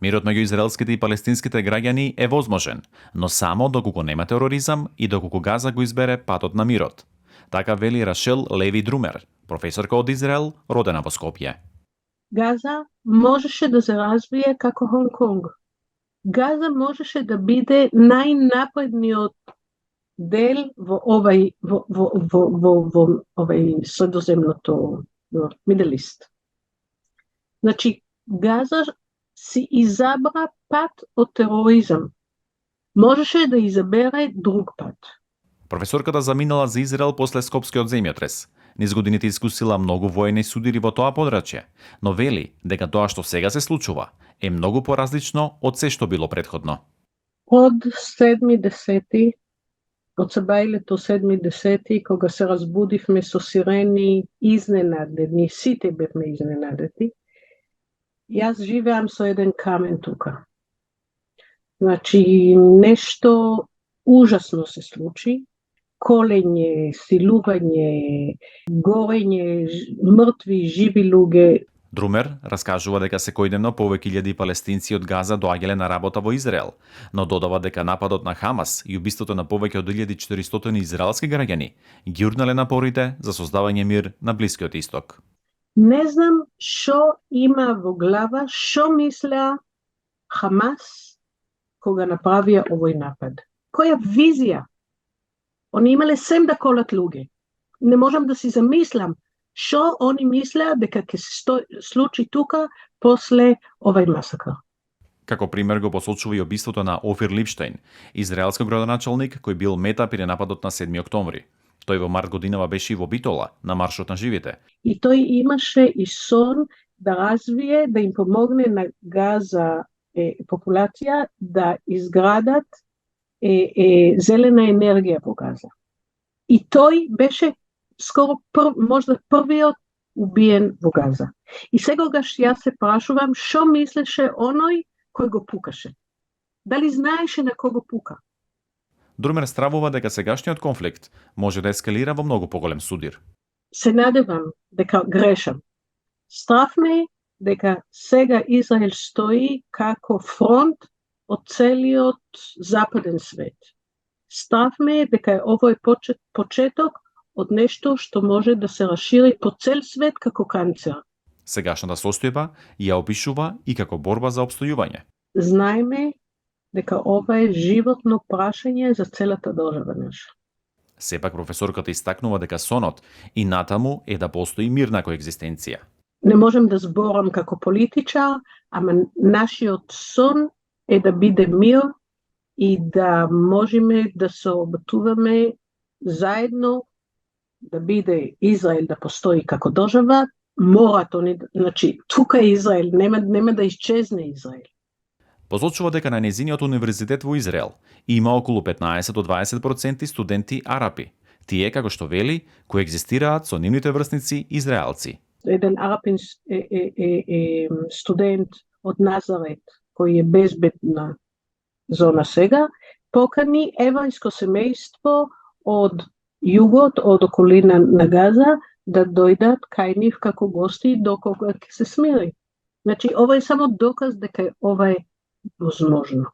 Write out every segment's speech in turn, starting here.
Мирот меѓу израелските и палестинските граѓани е возможен, но само доколку нема тероризам и доколку Газа го избере патот на мирот. Така вели Рашел Леви Друмер, професорка од Израел, родена во Скопје. Газа можеше да се развие како Хонг-Конг. Газа можеше да биде најнапредниот дел во овај средоземното Middle East. Значи, Газа си изабра пат од тероризам. Можеше да изабере друг пат. Професорката заминала за Израел после Скопскиот земјотрес. Низ годините искусила многу воени судири во тоа подрачје, но вели дека тоа што сега се случува е многу поразлично од се што било претходно. Од 7-10, од сабајлето 7-10, кога се разбудивме со сирени изненадени, сите бевме изненадени, јас живеам со еден камен тука. Значи, нешто ужасно се случи, колење, силување, горење, мртви, живи луѓе. Друмер раскажува дека секојдневно повеќе илјади палестинци од Газа доаѓале на работа во Израел, но додава дека нападот на Хамас и убиството на повеќе од 1400 израелски граѓани ги урнале напорите за создавање мир на Блискиот Исток. Не знам што има во глава, што мислеа Хамас кога направија овој напад. Која визија? Они имале сем да колат луѓе. Не можам да си замислам што они мислеа дека ќе се случи тука после овај масакр. Како пример го посочува и убиството на Офир Липштейн, израелски градоначалник кој бил мета при нападот на 7 октомври. Тој во март годинава беше и во Битола, на маршот на живите. И тој имаше и сон да развие, да им помогне на Газа популација да изградат зелена енергија во Газа. И тој беше скоро можда првиот убиен во Газа. И сегогаш јас се прашувам што мислеше оној кој го пукаше. Дали знаеше на кого пука? Друмер стравува дека сегашниот конфликт може да ескалира во многу поголем судир. Се надевам дека грешам. Страв ме дека сега Израел стои како фронт од целиот западен свет. Страв ме дека овој почеток од нешто што може да се расшири по цел свет како канцер. Сегашната состојба ја опишува и како борба за опстојување. Знаеме дека ова е животно прашање за целата држава наша. Сепак професорката истакнува дека сонот и натаму е да постои мирна коегзистенција. Не можем да зборам како политичар, ама нашиот сон е да биде мир и да можеме да се обатуваме заедно, да биде Израел да постои како држава, мора значи тука е Израел, нема да исчезне Израел. Посочува дека на незиниот универзитет во Израел има околу 15 до 20% студенти арапи, тие како што вели коегзистираат со нивните врсници израелци. Еден арапин студент од Назарет, кој е безбедна зона сега, покани еврејско семејство од југот, од околина на Газа, да дојдат кај нив како гости докога ќе се смири. Значи, ова е само доказ дека ова е возможно.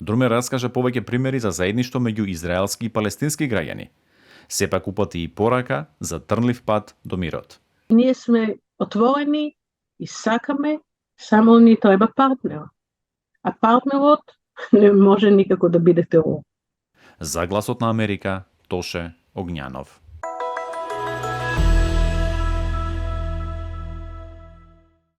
Друмер раскажа повеќе примери за заедништво меѓу израелски и палестински граѓани. Сепак упати и порака за трнлив пат до мирот. Ние сме отворени и сакаме, само ни треба партнер. А партнерот не може никако да биде терор. За Гласот на Америка, Тоше Огњанов.